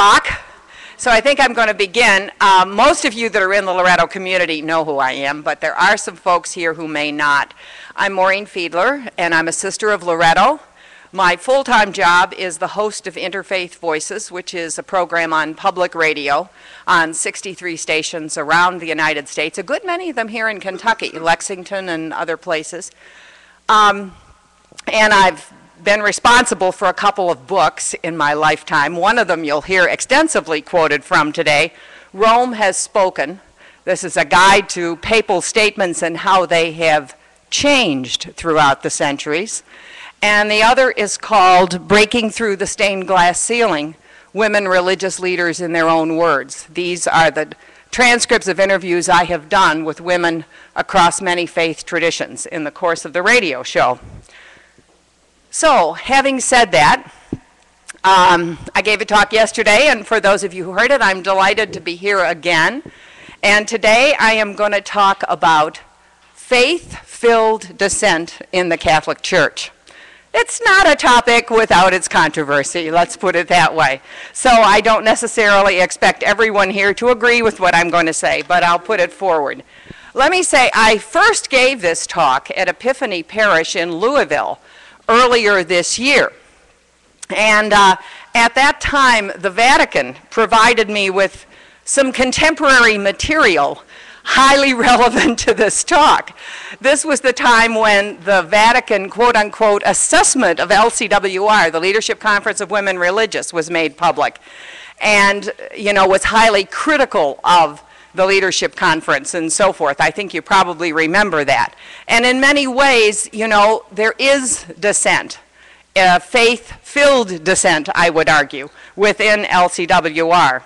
talk, so I think I'm going to begin. Most of you that are in the Loretto community know who I am, but there are some folks here who may not. I'm Maureen Fiedler, and I'm a sister of Loretto. My full-time job is the host of Interfaith Voices, which is a program on public radio on 63 stations around the United States, a good many of them here in Kentucky, Lexington and other places. And I've been responsible for a couple of books in my lifetime. One of them you'll hear extensively quoted from today, Rome Has Spoken. This is a guide to papal statements and how they have changed throughout the centuries. And the other is called Breaking Through the Stained Glass Ceiling, Women Religious Leaders in Their Own Words. These are the transcripts of interviews I have done with women across many faith traditions in the course of the radio show. So, having said that, I gave a talk yesterday, and for those of you who heard it, I'm delighted to be here again. And today I am going to talk about faith-filled dissent in the Catholic Church. It's not a topic without its controversy, let's put it that way. So I don't necessarily expect everyone here to agree with what I'm going to say, but I'll put it forward. Let me say, I first gave this talk at Epiphany Parish in Louisville earlier this year. And at that time, the Vatican provided me with some contemporary material highly relevant to this talk. This was the time when the Vatican, quote-unquote, assessment of LCWR, the Leadership Conference of Women Religious, was made public, and, you know, was highly critical of the Leadership Conference and so forth. I think you probably remember that. And in many ways, you know, there is dissent, faith-filled dissent, I would argue, within LCWR.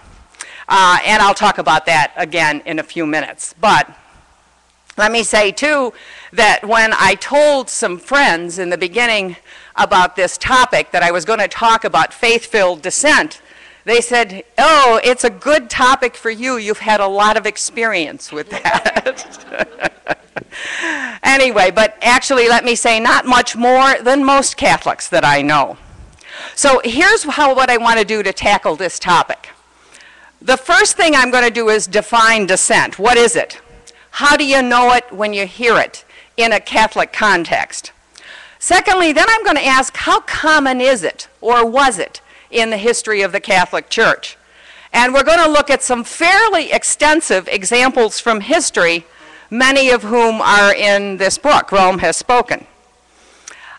And I'll talk about that again in a few minutes. But let me say, too, that when I told some friends in the beginning about this topic, that I was going to talk about faith-filled dissent, they said, oh, it's a good topic for you. You've had a lot of experience with that. Anyway, but actually, let me say, not much more than most Catholics that I know. So here's what I want to do to tackle this topic. The first thing I'm going to do is define dissent. What is it? How do you know it when you hear it in a Catholic context? Secondly, then I'm going to ask, how common is it, or was it, in the history of the Catholic Church? And we're going to look at some fairly extensive examples from history, many of whom are in this book, Rome Has Spoken.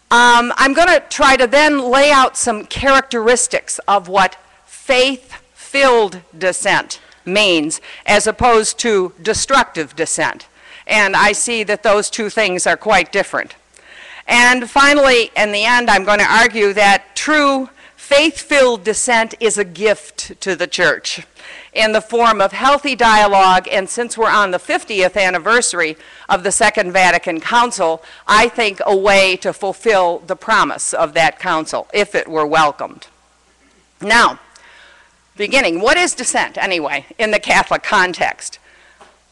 I'm going to try to then lay out some characteristics of what faith-filled dissent means, as opposed to destructive dissent. And I see that those two things are quite different. And finally, in the end, I'm going to argue that true faith-filled dissent is a gift to the Church in the form of healthy dialogue, and since we're on the 50th anniversary of the Second Vatican Council, I think a way to fulfill the promise of that council, if it were welcomed. Now, beginning, what is dissent, anyway, in the Catholic context?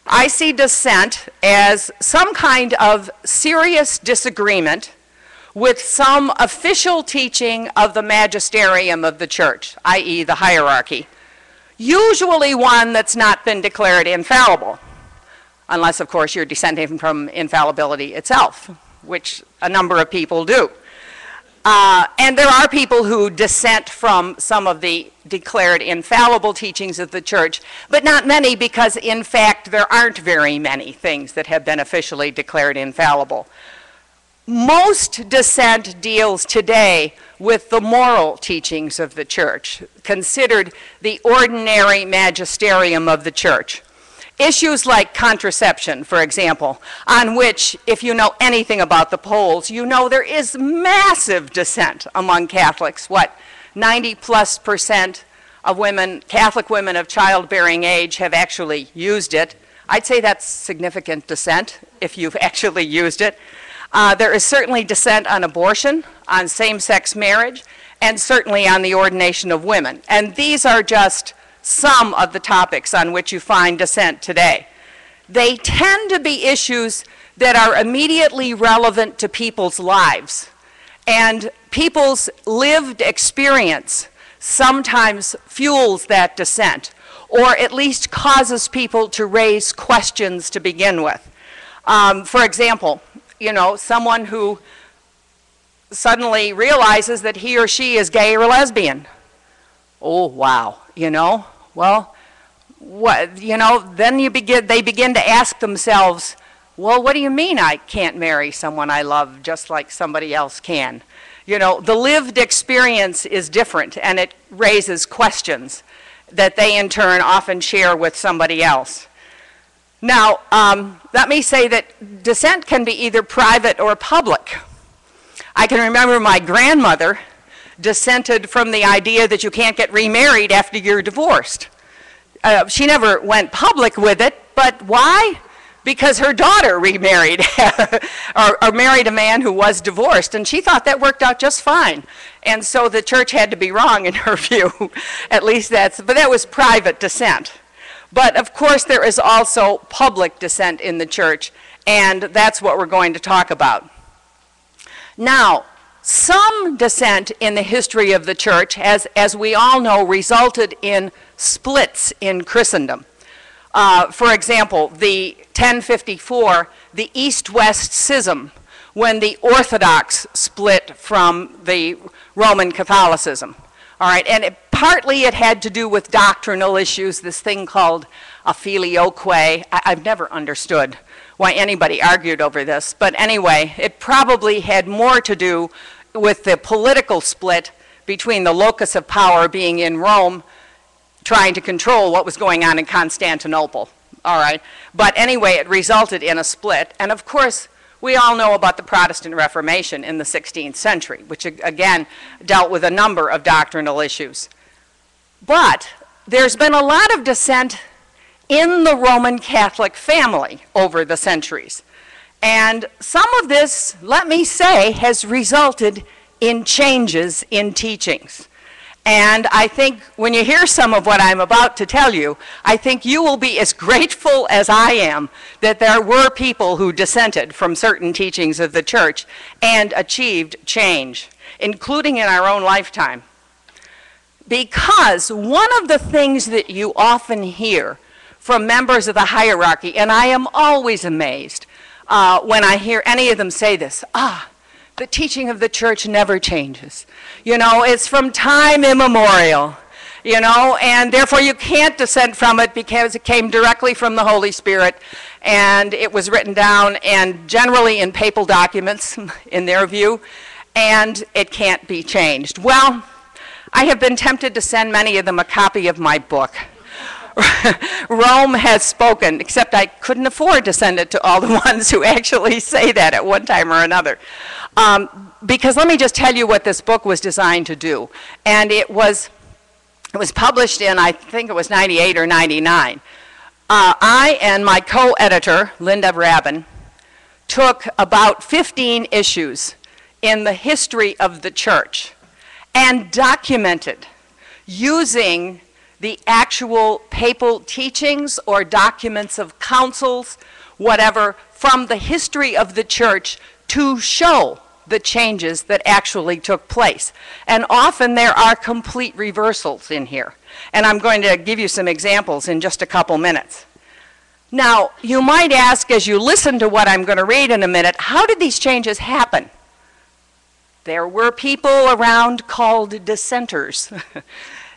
I see dissent as some kind of serious disagreement with some official teaching of the magisterium of the Church, i.e. the hierarchy, usually one that's not been declared infallible, unless, of course, you're dissenting from infallibility itself, which a number of people do. And there are people who dissent from some of the declared infallible teachings of the Church, but not many, because in fact there aren't very many things that have been officially declared infallible. Most dissent deals today with the moral teachings of the Church, considered the ordinary magisterium of the Church. Issues like contraception, for example, on which, if you know anything about the polls, you know there is massive dissent among Catholics. 90+% of women, Catholic women of childbearing age, have actually used it. I'd say that's significant dissent if you've actually used it. There is certainly dissent on abortion, on same-sex marriage, and certainly on the ordination of women. And these are just some of the topics on which you find dissent today. They tend to be issues that are immediately relevant to people's lives and people's lived experience sometimes fuels that dissent, or at least causes people to raise questions to begin with. For example, someone who suddenly realizes that he or she is gay or lesbian. Oh, wow, well, then they begin to ask themselves, well, what do you mean I can't marry someone I love just like somebody else can? The lived experience is different, and it raises questions that they in turn often share with somebody else. Now, let me say that dissent can be either private or public. I can remember my grandmother dissented from the idea that you can't get remarried after you're divorced. She never went public with it, but why? Because her daughter remarried or married a man who was divorced, and she thought that worked out just fine. And so the church had to be wrong in her view. At least but that was private dissent. But of course there is also public dissent in the church, and that's what we're going to talk about. Now, some dissent in the history of the church has, as we all know, resulted in splits in Christendom. For example, the 1054, the East-West Schism, when the Orthodox split from the Roman Catholicism. All right, and partly it had to do with doctrinal issues, this thing called a filioque. I've never understood why anybody argued over this, but anyway, it probably had more to do with the political split between the locus of power being in Rome, trying to control what was going on in Constantinople. All right, but anyway, it resulted in a split, and of course, we all know about the Protestant Reformation in the 16th century, which again dealt with a number of doctrinal issues. But there's been a lot of dissent in the Roman Catholic family over the centuries. And some of this, let me say, has resulted in changes in teachings. And I think when you hear some of what I'm about to tell you, I think you will be as grateful as I am that there were people who dissented from certain teachings of the church and achieved change, including in our own lifetime. Because one of the things that you often hear from members of the hierarchy, and I am always amazed when I hear any of them say this, the teaching of the church never changes. It's from time immemorial, and therefore you can't dissent from it because it came directly from the Holy Spirit, and it was written down, and generally in papal documents, in their view, and it can't be changed. Well, I have been tempted to send many of them a copy of my book. Rome has spoken, except I couldn't afford to send it to all the ones who actually say that at one time or another. Because let me just tell you what this book was designed to do. And it was published in, I think it was 98 or 99. I and my co-editor, Linda Rabin, took about 15 issues in the history of the church and documented using the actual papal teachings or documents of councils, whatever, from the history of the church to show the changes that actually took place. And often there are complete reversals in here. And I'm going to give you some examples in just a couple minutes. Now, you might ask as you listen to what I'm going to read in a minute, how did these changes happen? There were people around called dissenters.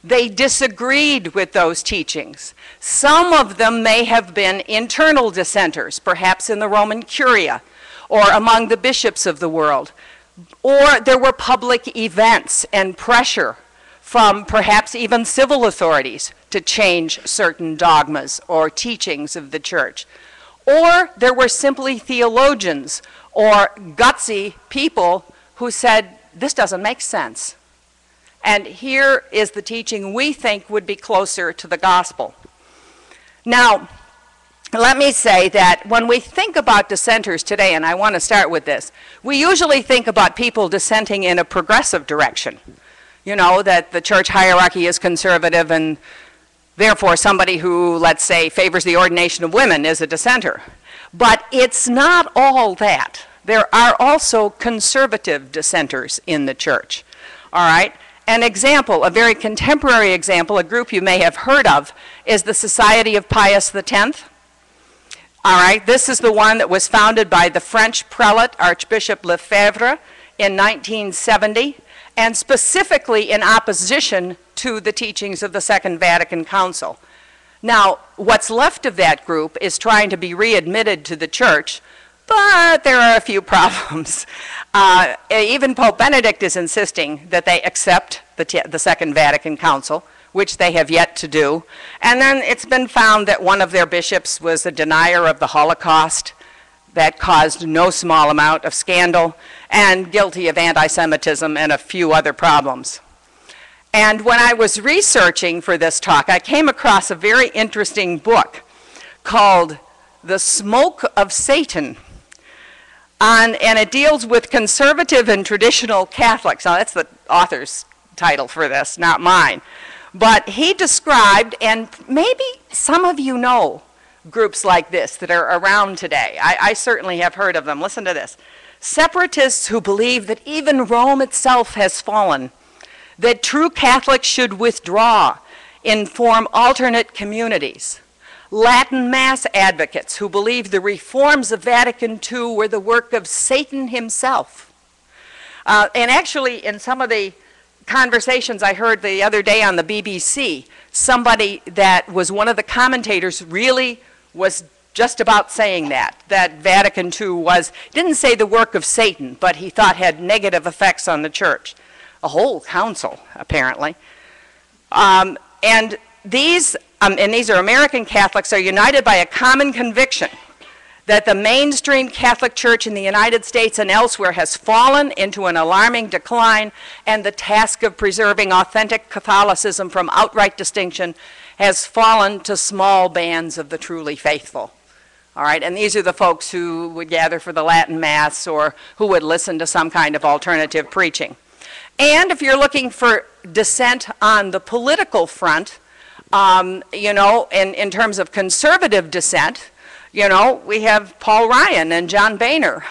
They disagreed with those teachings. Some of them may have been internal dissenters, perhaps in the Roman Curia or among the bishops of the world. Or there were public events and pressure from perhaps even civil authorities to change certain dogmas or teachings of the church. Or there were simply theologians or gutsy people who said, this doesn't make sense. And here is the teaching we think would be closer to the gospel. Now, let me say that when we think about dissenters today, and I want to start with this, we usually think about people dissenting in a progressive direction. That the church hierarchy is conservative and therefore somebody who, let's say, favors the ordination of women is a dissenter. But it's not all that. There are also conservative dissenters in the church. All right? an example, a very contemporary example, a group you may have heard of, is the Society of Pius X. All right, this is the one that was founded by the French prelate, Archbishop Lefebvre, in 1970, and specifically in opposition to the teachings of the Second Vatican Council. Now, what's left of that group is trying to be readmitted to the church, but there are a few problems. Even Pope Benedict is insisting that they accept the Second Vatican Council, which they have yet to do. And then it's been found that one of their bishops was a denier of the Holocaust. That caused no small amount of scandal, and guilty of anti-Semitism and a few other problems. And when I was researching for this talk, I came across a very interesting book called The Smoke of Satan. And it deals with conservative and traditional Catholics. Now, that's the author's title for this, not mine. But he described, and maybe some of you know groups like this that are around today. I certainly have heard of them. Listen to this. Separatists who believe that even Rome itself has fallen, that true Catholics should withdraw and form alternate communities. Latin Mass advocates who believe the reforms of Vatican II were the work of Satan himself. And actually, in some of the conversations I heard the other day on the BBC, somebody that was one of the commentators really was just about saying that Vatican II didn't say the work of Satan, but he thought had negative effects on the church. A whole council, apparently. And these are American Catholics, are united by a common conviction that the mainstream Catholic Church in the United States and elsewhere has fallen into an alarming decline, and the task of preserving authentic Catholicism from outright distinction has fallen to small bands of the truly faithful. All right, and these are the folks who would gather for the Latin Mass or who would listen to some kind of alternative preaching. And if you're looking for dissent on the political front, you know, in terms of conservative dissent, you know, we have Paul Ryan and John Boehner,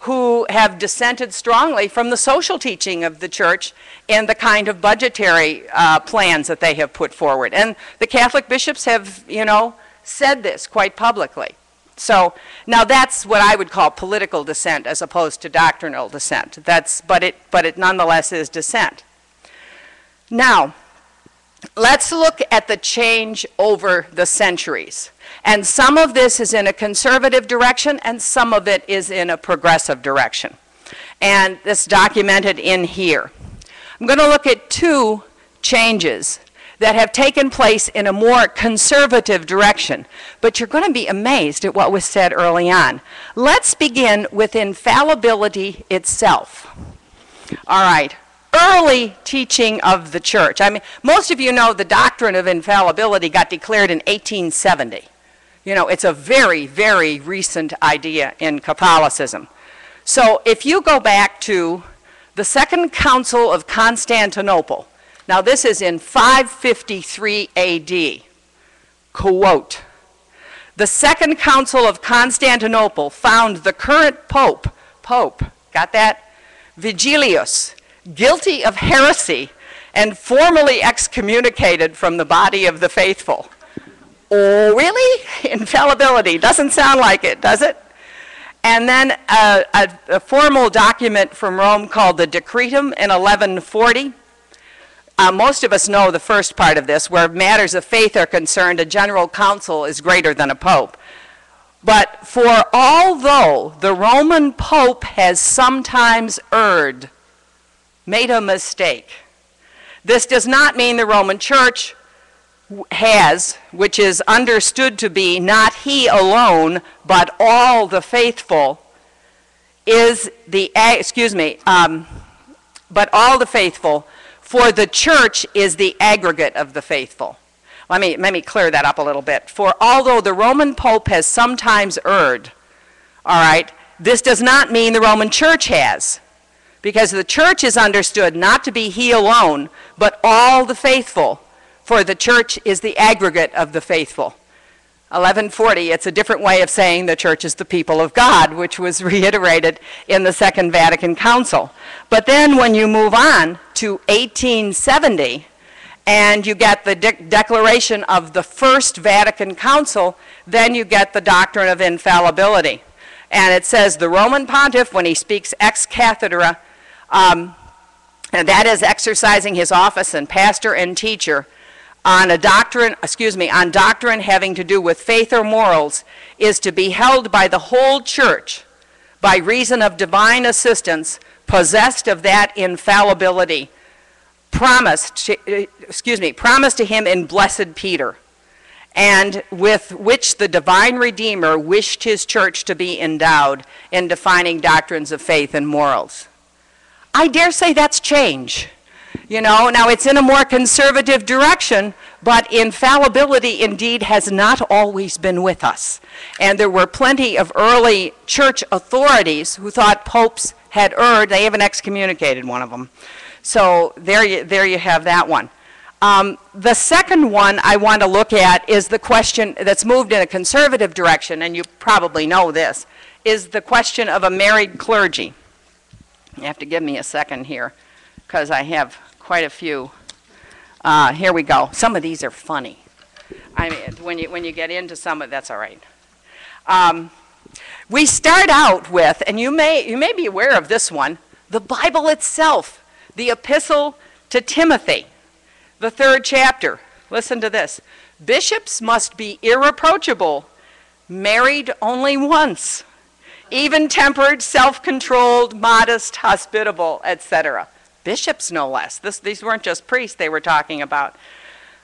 who have dissented strongly from the social teaching of the church and the kind of budgetary plans that they have put forward. And the Catholic bishops have, you know, said this quite publicly. So now that's what I would call political dissent as opposed to doctrinal dissent. But it nonetheless is dissent. Now, let's look at the change over the centuries. And some of this is in a conservative direction, and some of it is in a progressive direction. And this documented in here. I'm going to look at two changes that have taken place in a more conservative direction. But you're going to be amazed at what was said early on. Let's begin with infallibility itself. All right. Early teaching of the church. I mean, most of you know the doctrine of infallibility got declared in 1870. You know, it's a very, very recent idea in Catholicism. So if you go back to the Second Council of Constantinople, now this is in 553 AD, quote, the Second Council of Constantinople found the current Pope, got that? Vigilius, guilty of heresy and formally excommunicated from the body of the faithful. Oh, really? Infallibility. Doesn't sound like it, does it? And then a formal document from Rome called the Decretum in 1140. Most of us know the first part of this, where matters of faith are concerned, a general council is greater than a pope. But for although the Roman Pope has sometimes erred, made a mistake, this does not mean the Roman Church has, which is understood to be not he alone, but all the faithful, is the, but all the faithful, for the church is the aggregate of the faithful. Let me clear that up a little bit. For although the Roman Pope has sometimes erred, all right, this does not mean the Roman Church has, because the church is understood not to be he alone, but all the faithful, for the church is the aggregate of the faithful. 1140, it's a different way of saying the church is the people of God, which was reiterated in the Second Vatican Council. But then when you move on to 1870, and you get the declaration of the First Vatican Council, then you get the doctrine of infallibility. And it says the Roman pontiff, when he speaks ex cathedra, and that is exercising his office and pastor and teacher, on doctrine having to do with faith or morals, is to be held by the whole church by reason of divine assistance, possessed of that infallibility promised to him in blessed Peter, and with which the divine Redeemer wished his church to be endowed in defining doctrines of faith and morals. I dare say that's change. You know, now it's in a more conservative direction, but infallibility indeed has not always been with us. And there were plenty of early church authorities who thought popes had erred. They even excommunicated one of them. So there you have that one. The second one I want to look at is the question that's moved in a conservative direction, and you probably know this, is the question of a married clergy. You have to give me a second here, because I have quite a few. Here we go. Some of these are funny. I mean, when you get into some of that's all right. We start out with, and you may be aware of this one, the Bible itself, the Epistle to Timothy, the 3rd chapter. Listen to this. Bishops must be irreproachable, married only once, even-tempered, self-controlled, modest, hospitable, etc. Bishops, no less. These weren't just priests they were talking about.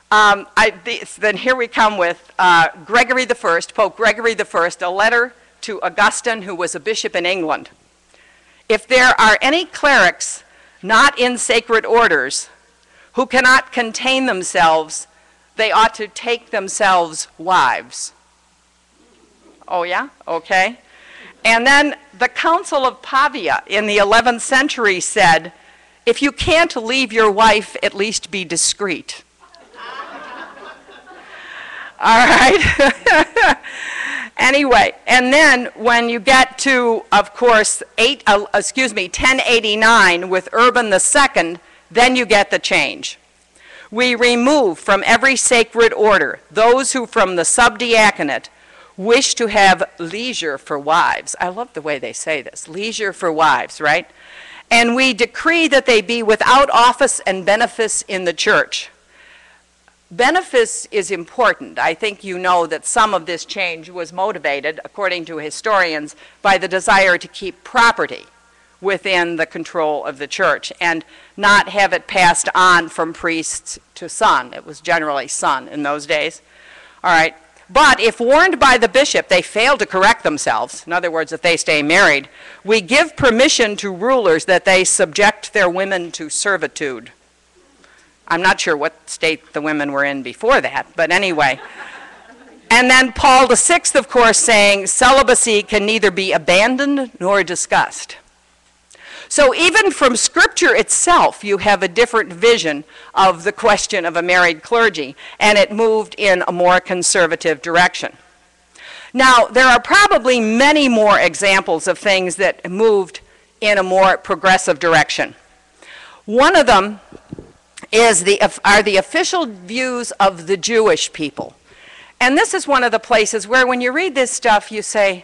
Then here we come with Gregory I, Pope Gregory I, a letter to Augustine, who was a bishop in England. If there are any clerics not in sacred orders who cannot contain themselves, they ought to take themselves wives. Oh yeah? Okay. And then the Council of Pavia in the 11th century said, if you can't leave your wife, at least be discreet. All right. Anyway, and then when you get to, of course, 1089 with Urban II, then you get the change. We remove from every sacred order those who from the subdiaconate wish to have leisure for wives. I love the way they say this, leisure for wives, right? And we decree that they be without office and benefice in the church. Benefice is important. I think you know that some of this change was motivated, according to historians, by the desire to keep property within the control of the church and not have it passed on from priest to son. It was generally son in those days. All right. But if warned by the bishop they fail to correct themselves, in other words, if they stay married, we give permission to rulers that they subject their women to servitude. I'm not sure what state the women were in before that, but anyway. And then Paul VI, of course, saying celibacy can neither be abandoned nor discussed. So even from Scripture itself, you have a different vision of the question of a married clergy, and it moved in a more conservative direction. Now, there are probably many more examples of things that moved in a more progressive direction. One of them are the official views of the Jewish people. And this is one of the places where when you read this stuff, you say,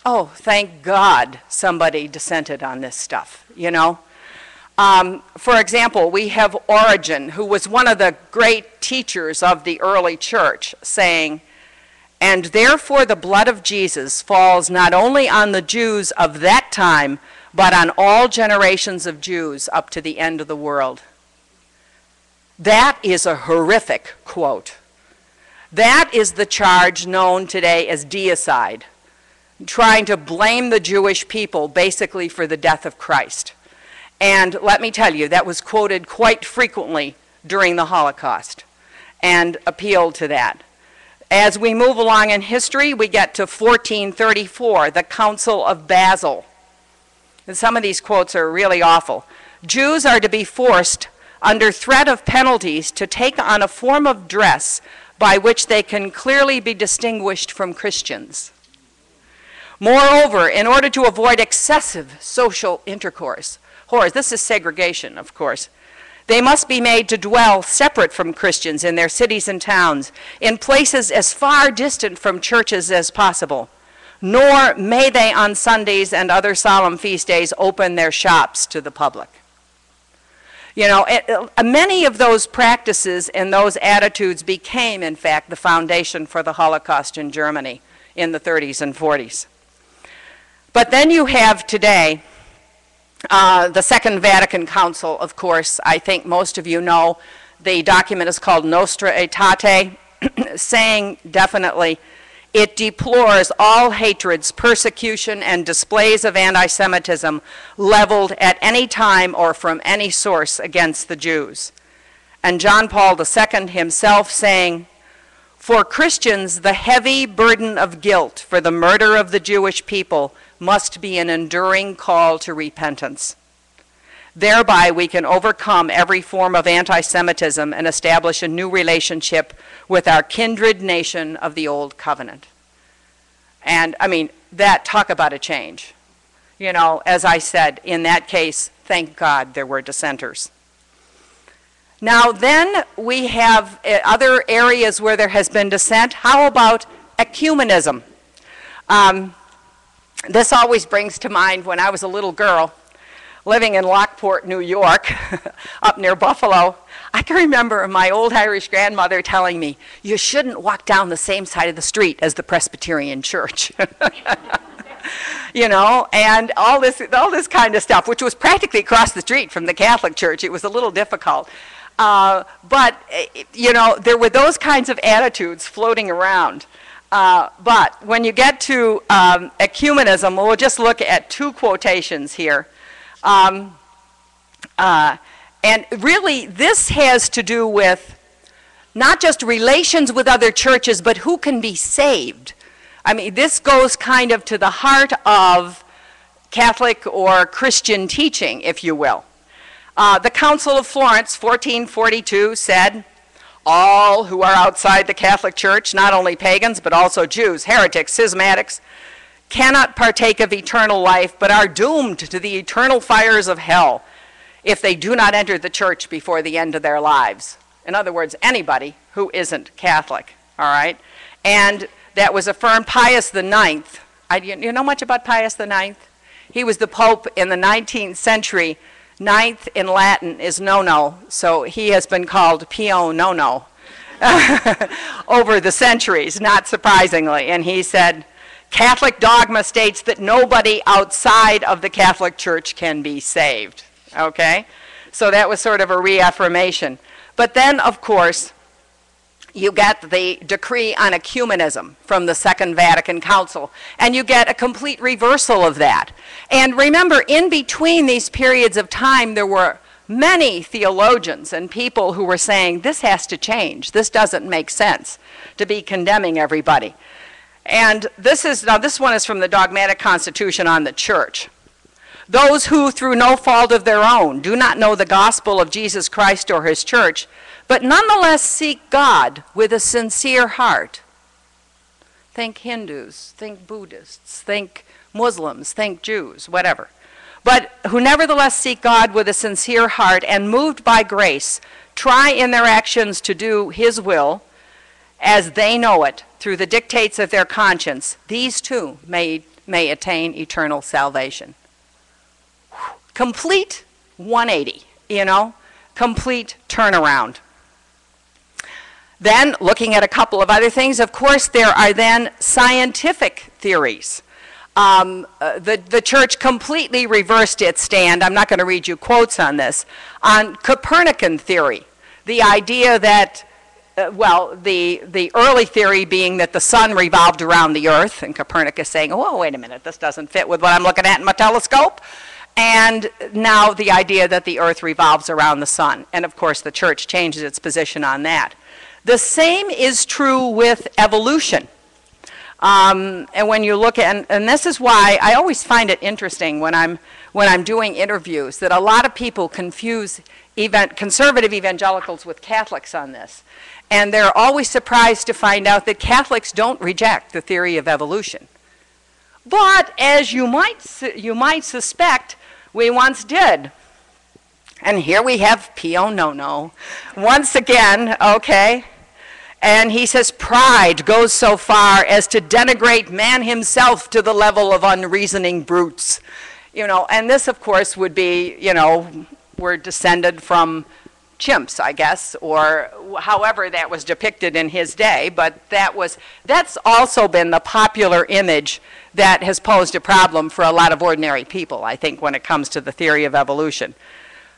oh, thank God somebody dissented on this stuff, you know. For example, we have Origen, who was one of the great teachers of the early church, saying, and therefore the blood of Jesus falls not only on the Jews of that time, but on all generations of Jews up to the end of the world. That is a horrific quote. That is the charge known today as deicide, trying to blame the Jewish people basically for the death of Christ. And let me tell you, that was quoted quite frequently during the Holocaust and appealed to that. As we move along in history, we get to 1434, the Council of Basel. And some of these quotes are really awful. Jews are to be forced under threat of penalties to take on a form of dress by which they can clearly be distinguished from Christians. Moreover, in order to avoid excessive social intercourse, this is segregation, of course, They must be made to dwell separate from Christians in their cities and towns, in places as far distant from churches as possible. Nor may they on Sundays and other solemn feast days open their shops to the public. You know, many of those practices and those attitudes became, in fact, the foundation for the Holocaust in Germany in the 30s and 40s. But then you have today the Second Vatican Council, of course. I think most of you know the document is called Nostra Aetate, saying definitely it deplores all hatreds, persecution, and displays of anti-Semitism leveled at any time or from any source against the Jews. And John Paul II himself saying, "For Christians, the heavy burden of guilt for the murder of the Jewish people must be an enduring call to repentance. Thereby we can overcome every form of anti-Semitism and establish a new relationship with our kindred nation of the Old Covenant." And I mean, that, talk about a change. You know, as I said, in that case, thank God there were dissenters. Now then we have other areas where there has been dissent. How about ecumenism? This always brings to mind when I was a little girl living in Lockport, New York, up near Buffalo. I can remember my old Irish grandmother telling me, "You shouldn't walk down the same side of the street as the Presbyterian Church." You know, and all this kind of stuff, which was practically across the street from the Catholic Church. It was a little difficult. But, you know, there were those kinds of attitudes floating around. But when you get to ecumenism, we'll just look at two quotations here. And really, this has to do with not just relations with other churches, but who can be saved. I mean, this goes kind of to the heart of Catholic or Christian teaching, if you will. The Council of Florence, 1442, said, "All who are outside the Catholic Church, not only pagans, but also Jews, heretics, schismatics, cannot partake of eternal life, but are doomed to the eternal fires of hell if they do not enter the church before the end of their lives." In other words, anybody who isn't Catholic, all right? And that was affirmed. Pius IX, you know much about Pius IX? He was the Pope in the 19th century. Ninth in Latin is no-no, so he has been called Pio no-no over the centuries, not surprisingly. And he said, "Catholic dogma states that nobody outside of the Catholic Church can be saved." Okay? So that was sort of a reaffirmation. But then, of course, you get the decree on ecumenism from the Second Vatican Council, and you get a complete reversal of that. And remember, in between these periods of time, there were many theologians and people who were saying, this has to change. This doesn't make sense to be condemning everybody. And this one is from the Dogmatic Constitution on the Church. "Those who, through no fault of their own, do not know the gospel of Jesus Christ or his church, but nonetheless seek God with a sincere heart." Think Hindus, think Buddhists, think Muslims, think Jews, whatever. "But who nevertheless seek God with a sincere heart and moved by grace, try in their actions to do his will as they know it through the dictates of their conscience, these too may attain eternal salvation." Complete 180, you know, complete turnaround. Then, looking at a couple of other things, of course, there are then scientific theories. The church completely reversed its stand. I'm not going to read you quotes on this. On Copernican theory, the idea that, the early theory being that the sun revolved around the earth, and Copernicus saying, "Oh, wait a minute, this doesn't fit with what I'm looking at in my telescope." And now the idea that the earth revolves around the sun. And of course, the church changes its position on that. The same is true with evolution. And when you look at, and this is why I always find it interesting when I'm doing interviews, that a lot of people confuse conservative evangelicals with Catholics on this. And they're always surprised to find out that Catholics don't reject the theory of evolution. But as you might suspect, we once did. And here we have Pio Nono once again, okay? And he says, pride goes so far as to denigrate man himself to the level of unreasoning brutes. You know, and this, of course, would be, you know, we're descended from chimps, I guess, or however that was depicted in his day, but that's also been the popular image that has posed a problem for a lot of ordinary people, I think, when it comes to the theory of evolution.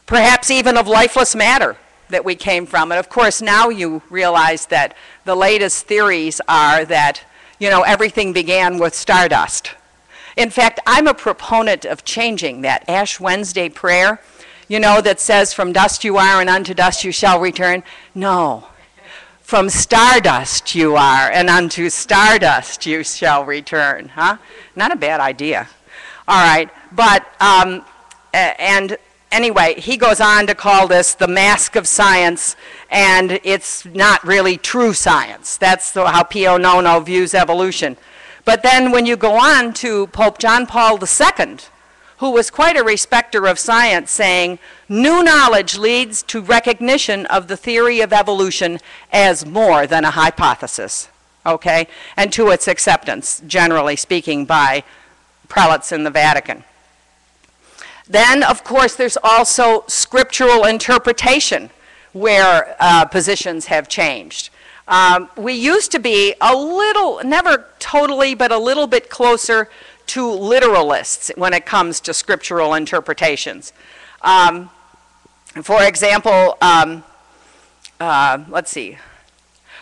Perhaps even of lifeless matter that we came from. And of course, now you realize that the latest theories are that, you know, everything began with stardust. In fact, I'm a proponent of changing that Ash Wednesday prayer, you know, that says, from dust you are and unto dust you shall return. No, from stardust you are and unto stardust you shall return, huh? Not a bad idea. All right, but, and anyway, he goes on to call this the mask of science, and it's not really true science. That's how Pio Nono views evolution. But then when you go on to Pope John Paul II, who was quite a respecter of science, saying, new knowledge leads to recognition of the theory of evolution as more than a hypothesis, okay? And to its acceptance, generally speaking, by prelates in the Vatican. Then, of course, there's also scriptural interpretation where positions have changed. We used to be a little, never totally, but a little bit closer to literalists when it comes to scriptural interpretations. For example, let's see.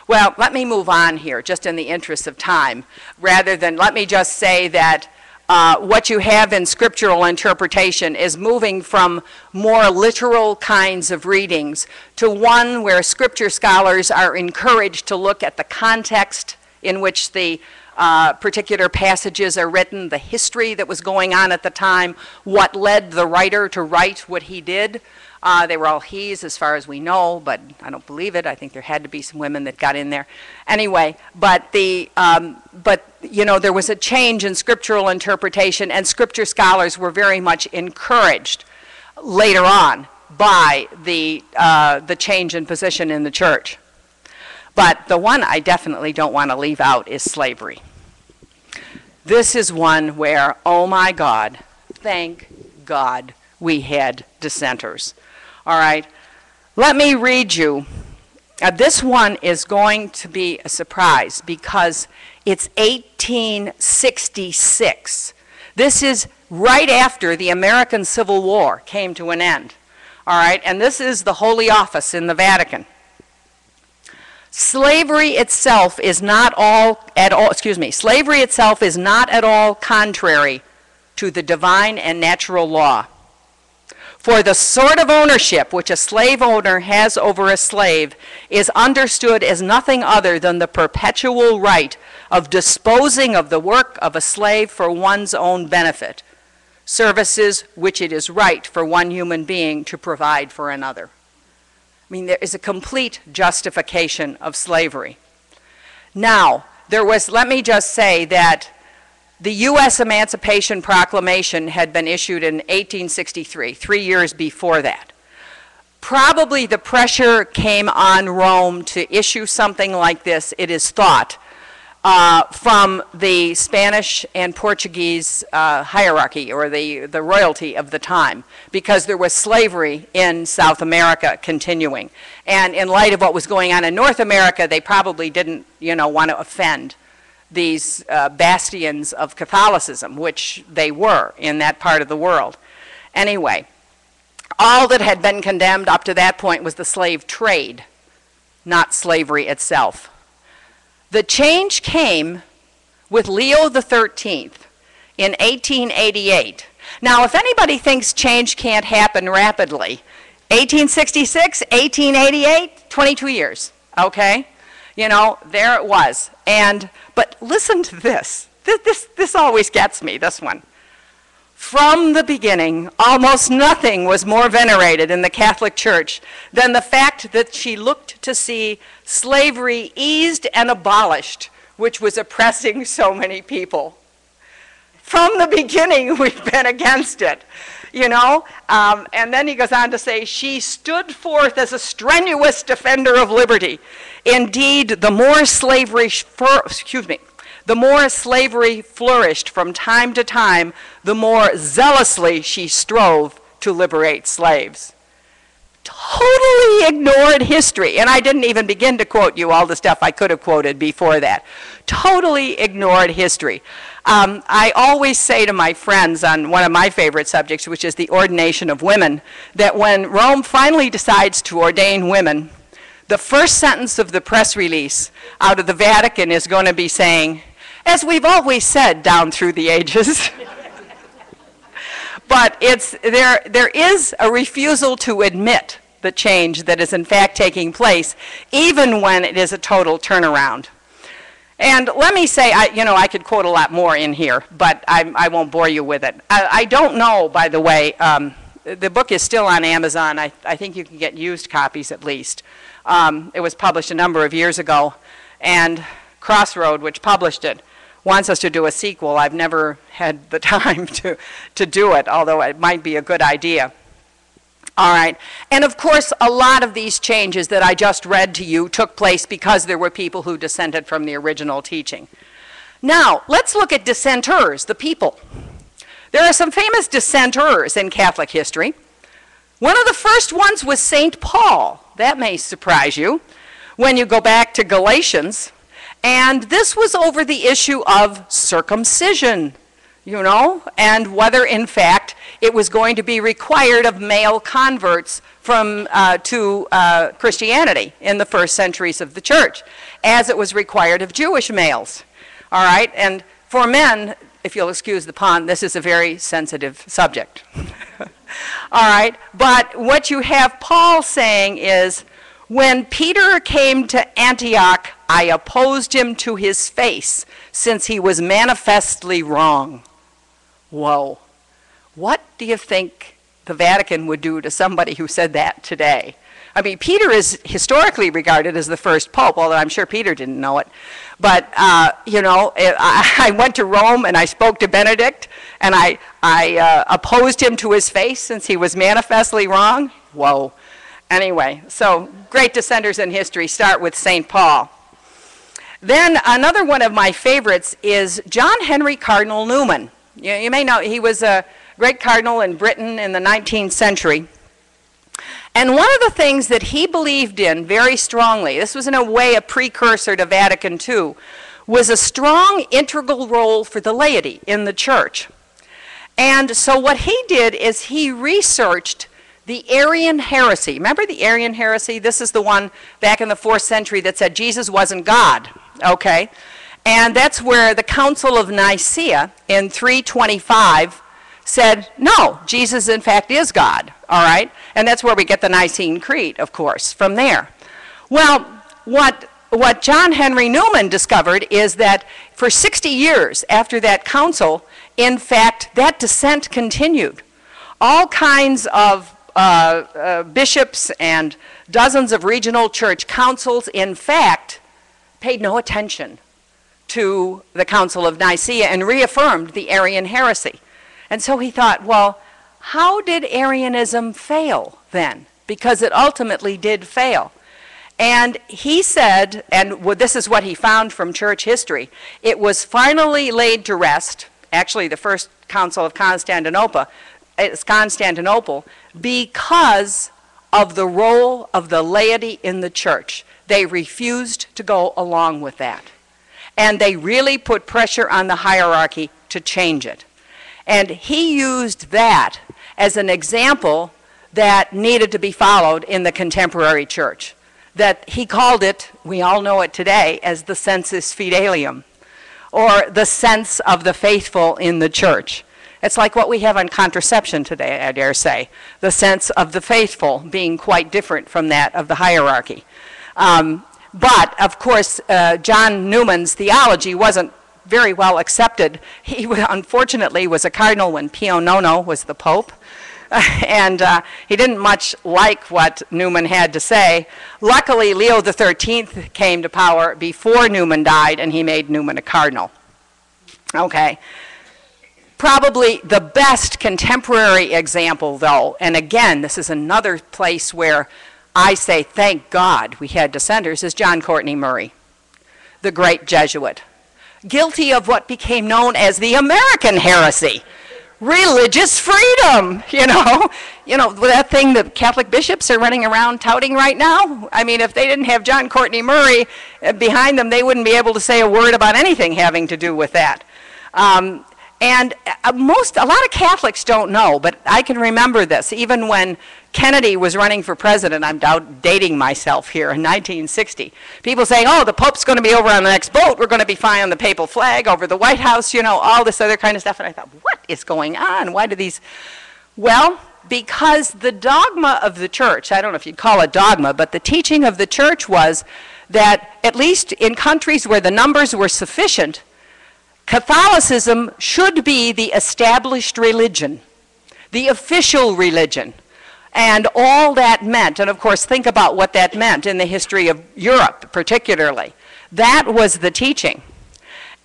Well, let me move on here, just in the interest of time, rather than, let me just say that what you have in scriptural interpretation is moving from more literal kinds of readings to one where scripture scholars are encouraged to look at the context in which the particular passages are written, the history that was going on at the time, what led the writer to write what he did. They were all he's as far as we know, but I don't believe it. I think there had to be some women that got in there. Anyway, but you know, there was a change in scriptural interpretation, and scripture scholars were very much encouraged later on by the change in position in the church. But the one I definitely don't want to leave out is slavery. This is one where, oh my God, thank God we had dissenters. All right, let me read you. This one is going to be a surprise because it's 1866. This is right after the American Civil War came to an end. All right, and this is the Holy Office in the Vatican. Slavery itself is not slavery itself is not at all contrary to the divine and natural law. For the sort of ownership which a slave owner has over a slave is understood as nothing other than the perpetual right of disposing of the work of a slave for one's own benefit, services which it is right for one human being to provide for another. I mean, there is a complete justification of slavery. Now, let me just say that the U.S. Emancipation Proclamation had been issued in 1863, 3 years before that. Probably the pressure came on Rome to issue something like this, it is thought, from the Spanish and Portuguese hierarchy, or the royalty of the time, because there was slavery in South America continuing. And in light of what was going on in North America, they probably didn't, you know, want to offend these bastions of Catholicism, which they were in that part of the world. Anyway, all that had been condemned up to that point was the slave trade, not slavery itself. The change came with Leo XIII in 1888. Now, if anybody thinks change can't happen rapidly, 1866, 1888, 22 years, okay? You know, there it was. But listen to this. This always gets me, this one. From the beginning, almost nothing was more venerated in the Catholic Church than the fact that she looked to see slavery eased and abolished, which was oppressing so many people. From the beginning, we've been against it. you know. And then he goes on to say, she stood forth as a strenuous defender of liberty. Indeed, the more slavery flourished from time to time, the more zealously she strove to liberate slaves. Totally ignored history. And I didn't even begin to quote you all the stuff I could have quoted before that. Totally ignored history. I always say to my friends on one of my favorite subjects, which is the ordination of women, that when Rome finally decides to ordain women, the first sentence of the press release out of the Vatican is going to be saying, as we've always said down through the ages. But there is a refusal to admit the change that is in fact taking place, even when it is a total turnaround. And let me say, I could quote a lot more in here, but I won't bore you with it. I don't know, by the way, the book is still on Amazon. I think you can get used copies at least. It was published a number of years ago, and Crossroad, which published it, wants us to do a sequel. I've never had the time to do it, although it might be a good idea. All right. And of course, a lot of these changes that I just read to you took place because there were people who dissented from the original teaching. Now, let's look at dissenters, the people. There are some famous dissenters in Catholic history. One of the first ones was St. Paul. That may surprise you when you go back to Galatians. And this was over the issue of circumcision, you know, and whether, in fact, it was going to be required of male converts to Christianity in the first centuries of the church, as it was required of Jewish males. All right? And for men, if you'll excuse the pun, this is a very sensitive subject. All right? But what you have Paul saying is, when Peter came to Antioch, I opposed him to his face, since he was manifestly wrong. Whoa. What do you think the Vatican would do to somebody who said that today? I mean, Peter is historically regarded as the first pope, although I'm sure Peter didn't know it. But, you know, I went to Rome and I spoke to Benedict, and I opposed him to his face since he was manifestly wrong. Whoa. Anyway, so great dissenters in history start with St. Paul. Then another one of my favorites is John Henry Cardinal Newman. You may know he was a great cardinal in Britain in the 19th century. And one of the things that he believed in very strongly, this was in a way a precursor to Vatican II, was a strong integral role for the laity in the church. And so what he did is he researched the Arian heresy. Remember the Arian heresy? This is the one back in the 4th century that said Jesus wasn't God, okay? And that's where the Council of Nicaea in 325 said, no, Jesus in fact is God, all right? And that's where we get the Nicene Creed, of course, from there. Well, what John Henry Newman discovered is that for 60 years after that council, in fact, that dissent continued. All kinds of bishops and dozens of regional church councils, in fact, paid no attention to the Council of Nicaea and reaffirmed the Arian heresy. And so he thought, well, how did Arianism fail then? Because it ultimately did fail. And he said, and this is what he found from church history, it was finally laid to rest, actually the first Council of Constantinople, because of the role of the laity in the church. They refused to go along with that. And they really put pressure on the hierarchy to change it. And he used that as an example that needed to be followed in the contemporary church. That he called it, we all know it today, as the sensus fidelium, or the sense of the faithful in the church. It's like what we have on contraception today, I dare say. The sense of the faithful being quite different from that of the hierarchy. But, of course, John Newman's theology wasn't very well accepted. He, unfortunately, was a cardinal when Pio IX was the pope. And he didn't much like what Newman had to say. Luckily, Leo XIII came to power before Newman died, and he made Newman a cardinal. Okay. Probably the best contemporary example, though, and again, this is another place where I say, thank God we had dissenters, is John Courtney Murray, the great Jesuit, guilty of what became known as the American heresy, religious freedom, you know, that thing that Catholic bishops are running around touting right now. I mean, if they didn't have John Courtney Murray behind them, they wouldn't be able to say a word about anything having to do with that. And a lot of Catholics don't know, but I can remember this, even when Kennedy was running for president. I'm dating myself here, in 1960. People saying, oh, the Pope's going to be over on the next boat. We're going to be flying the papal flag over the White House, you know, all this other kind of stuff. And I thought, what is going on? Why do these? Well, because the dogma of the church, I don't know if you'd call it dogma, but the teaching of the church was that, at least in countries where the numbers were sufficient, Catholicism should be the established religion, the official religion. And all that meant, and of course think about what that meant in the history of Europe particularly. That was the teaching.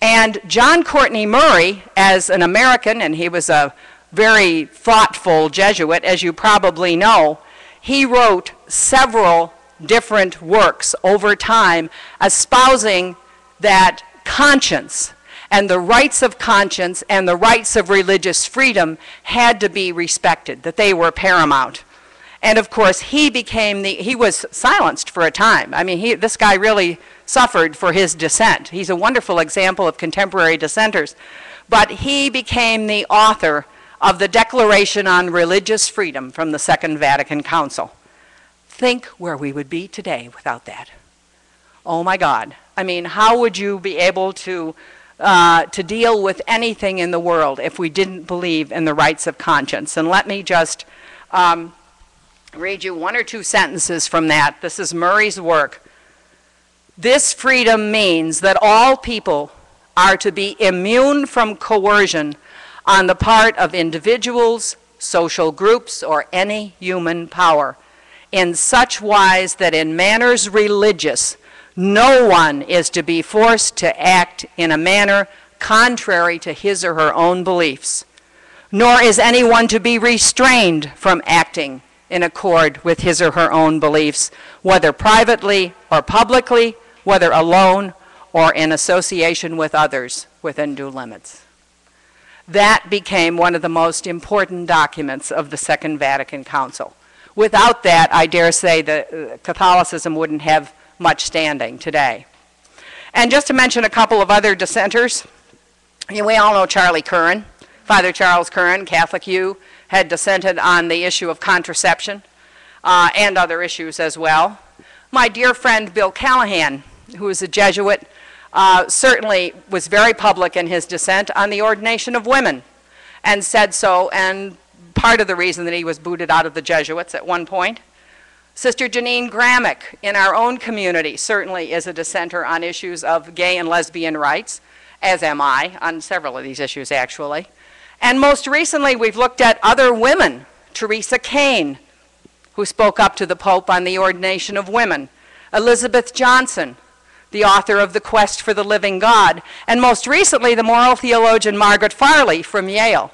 And John Courtney Murray, as an American, and he was a very thoughtful Jesuit, as you probably know, he wrote several different works over time espousing that conscience and the rights of conscience and the rights of religious freedom had to be respected, that they were paramount. And of course, he was silenced for a time. I mean, this guy really suffered for his dissent. He's a wonderful example of contemporary dissenters. But he became the author of the Declaration on Religious Freedom from the Second Vatican Council. Think where we would be today without that. Oh my God. I mean, how would you be able to deal with anything in the world if we didn't believe in the rights of conscience? And let me just read you one or two sentences from that. This is Murray's work. This freedom means that all people are to be immune from coercion on the part of individuals, social groups, or any human power, in such wise that in manners religious, no one is to be forced to act in a manner contrary to his or her own beliefs, nor is anyone to be restrained from acting in accord with his or her own beliefs, whether privately or publicly, whether alone or in association with others within due limits. That became one of the most important documents of the Second Vatican Council. Without that, I dare say that Catholicism wouldn't have much standing today. And just to mention a couple of other dissenters, we all know Charlie Curran. Father Charles Curran, Catholic U, had dissented on the issue of contraception and other issues as well. My dear friend Bill Callahan, who is a Jesuit, certainly was very public in his dissent on the ordination of women, and said so, and part of the reason that he was booted out of the Jesuits at one point. Sister Janine Gramick in our own community certainly is a dissenter on issues of gay and lesbian rights, as am I, on several of these issues actually. And most recently we've looked at other women, Teresa Kane, who spoke up to the Pope on the ordination of women, Elizabeth Johnson, the author of The Quest for the Living God, and most recently the moral theologian Margaret Farley from Yale,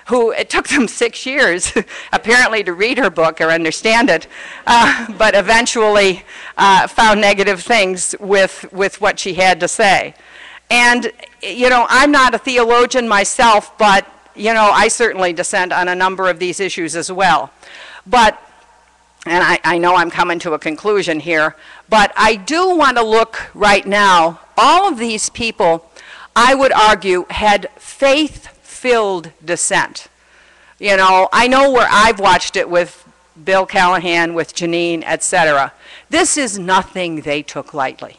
who it took them 6 years apparently to read her book or understand it, but eventually found negative things with what she had to say. And, you know, I'm not a theologian myself, but, you know, I certainly dissent on a number of these issues as well. But, and I know I'm coming to a conclusion here, but I do want to look right now, all of these people, I would argue, had faith-filled dissent. You know, I know where I've watched it with Bill Callahan, with Janine, etc. This is nothing they took lightly.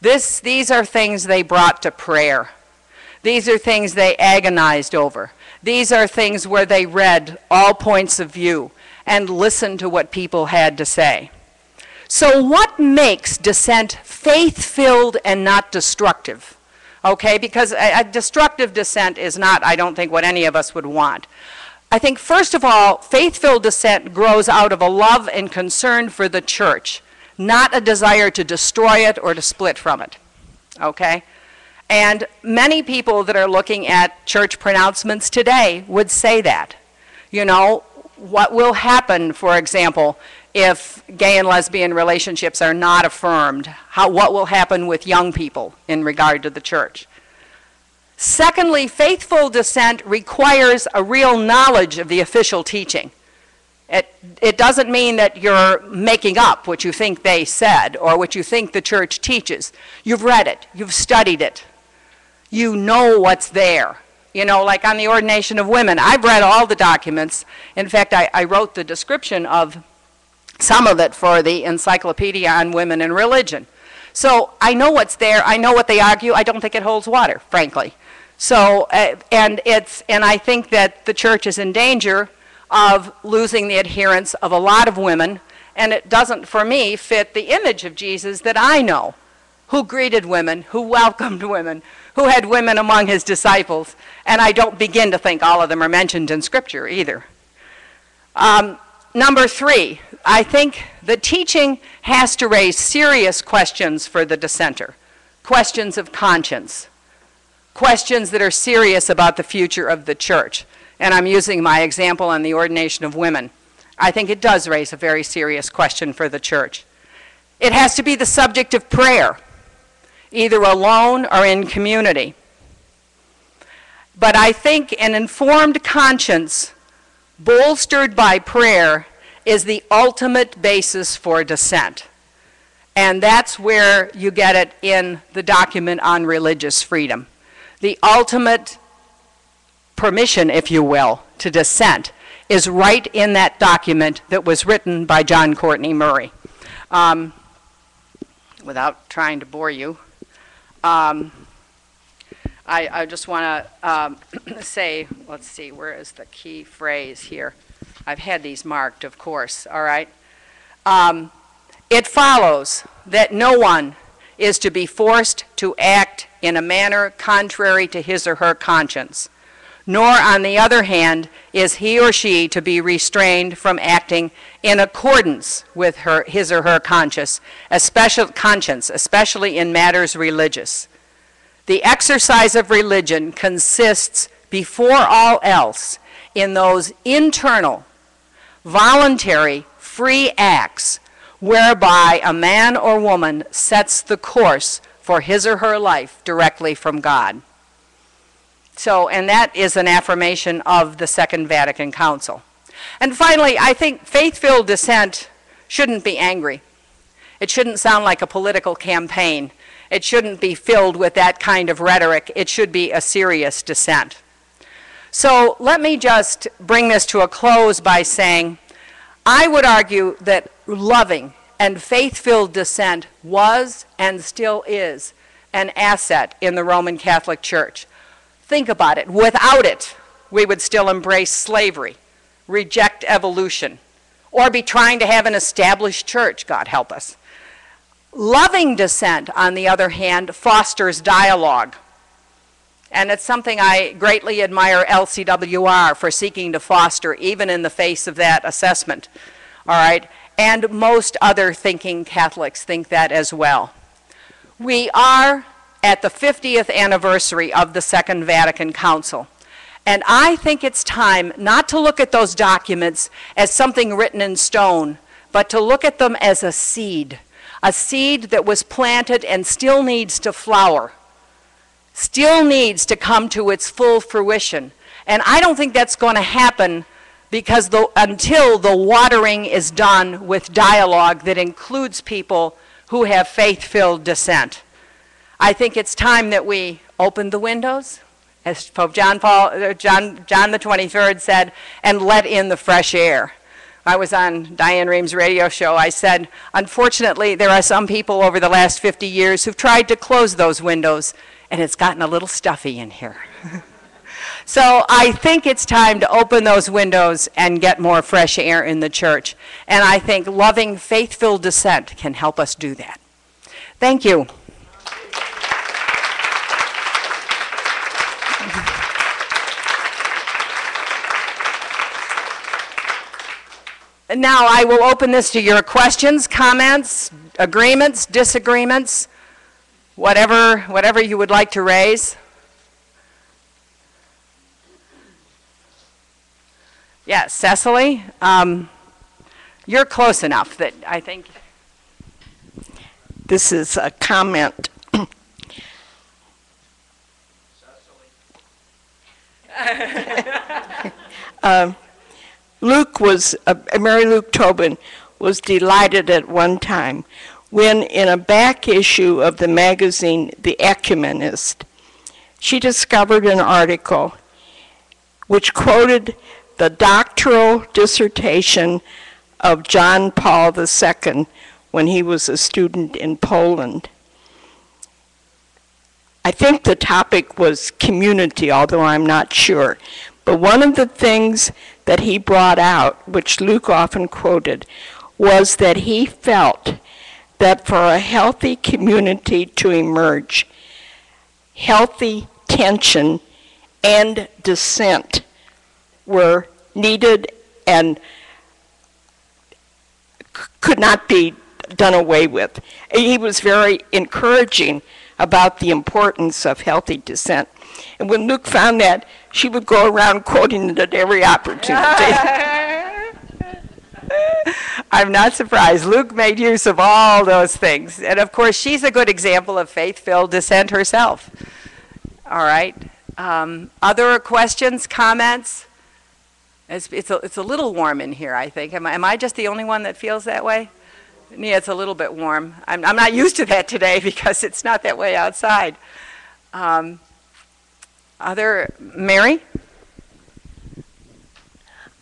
These are things they brought to prayer. These are things they agonized over. These are things where they read all points of view and listened to what people had to say. So what makes dissent faith-filled and not destructive? Okay, because a destructive dissent is not, I don't think, what any of us would want. I think, first of all, faith-filled dissent grows out of a love and concern for the church, not a desire to destroy it or to split from it. Okay? And many people that are looking at church pronouncements today would say that. You know, what will happen, for example, if gay and lesbian relationships are not affirmed? What will happen with young people in regard to the church? Secondly, faithful dissent requires a real knowledge of the official teaching. It doesn't mean that you're making up what you think they said or what you think the church teaches. You've read it. You've studied it. You know what's there. You know, like on the ordination of women, I've read all the documents. In fact, I wrote the description of some of it for the Encyclopedia on Women and Religion. So I know what's there. I know what they argue. I don't think it holds water, frankly. So, and I think that the church is in danger of losing the adherence of a lot of women, and it doesn't, for me, fit the image of Jesus that I know, who greeted women, who welcomed women, who had women among his disciples, and I don't begin to think all of them are mentioned in Scripture either. Number 3, I think the teaching has to raise serious questions for the dissenter, questions of conscience, questions that are serious about the future of the church. And I'm using my example on the ordination of women. I think it does raise a very serious question for the church. It has to be the subject of prayer, either alone or in community. But I think an informed conscience, bolstered by prayer, is the ultimate basis for dissent. And that's where you get it in the document on religious freedom. The ultimate permission, if you will, to dissent is right in that document that was written by John Courtney Murray. Without trying to bore you, I just want to say, let's see, where is the key phrase here? I've had these marked, of course, all right? It follows that no one is to be forced to act in a manner contrary to his or her conscience, nor, on the other hand, is he or she to be restrained from acting in accordance with his or her conscience, especially in matters religious. The exercise of religion consists, before all else, in those internal, voluntary, free acts whereby a man or woman sets the course for his or her life directly from God. So, and that is an affirmation of the Second Vatican Council. And finally, I think faith-filled dissent shouldn't be angry. It shouldn't sound like a political campaign. It shouldn't be filled with that kind of rhetoric. It should be a serious dissent. So let me just bring this to a close by saying, I would argue that loving and faith-filled dissent was and still is an asset in the Roman Catholic Church. Think about it. Without it, we would still embrace slavery, reject evolution, or be trying to have an established church, God help us. Loving dissent, on the other hand, fosters dialogue. And it's something I greatly admire LCWR for seeking to foster, even in the face of that assessment. All right? And most other thinking Catholics think that as well. We are at the 50th anniversary of the Second Vatican Council. And I think it's time not to look at those documents as something written in stone, but to look at them as a seed that was planted and still needs to flower, still needs to come to its full fruition. And I don't think that's going to happen because until the watering is done with dialogue that includes people who have faith-filled dissent. I think it's time that we open the windows, as Pope John the 23rd said, and let in the fresh air. I was on Diane Ream's radio show. I said, unfortunately, there are some people over the last 50 years who've tried to close those windows, and it's gotten a little stuffy in here. So I think it's time to open those windows and get more fresh air in the church. And I think loving, faith-filled dissent can help us do that. Thank you. Now I will open this to your questions, comments, agreements, disagreements. whatever you would like to raise. Yeah, Cecily, you're close enough that I think. This is a comment. Mary Luke Tobin was delighted at one time when in a back issue of the magazine The Ecumenist, she discovered an article which quoted the doctoral dissertation of John Paul II when he was a student in Poland. I think the topic was community, although I'm not sure. But one of the things that he brought out, which Luke often quoted, was that he felt that for a healthy community to emerge, healthy tension and dissent were needed and could not be done away with. He was very encouraging about the importance of healthy dissent. And when Luke found that, she would go around quoting it at every opportunity. I'm not surprised. Luke made use of all those things. And of course, she's a good example of faith-filled dissent herself. All right. Other questions, comments? It's a little warm in here, I think. Am I just the only one that feels that way? Yeah, it's a little bit warm. I'm not used to that today because it's not that way outside. Mary?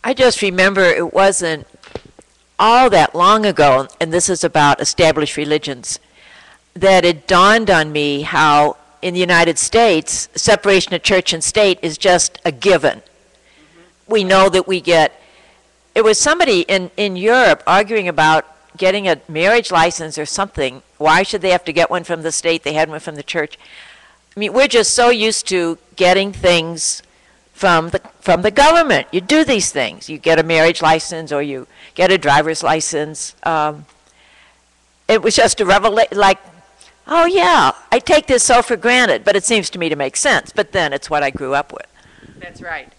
I just remember it wasn't all that long ago, and this is about established religions, that it dawned on me how in the United States, separation of church and state is just a given. Mm-hmm. We know that we get, it was somebody in Europe arguing about getting a marriage license or something. Why should they have to get one from the state? They had one from the church. I mean, we're just so used to getting things from the government. You do these things. You get a marriage license or you get a driver's license. It was just a revelation, like, oh yeah, I take this so for granted, but it seems to me to make sense. But then it's what I grew up with. That's right.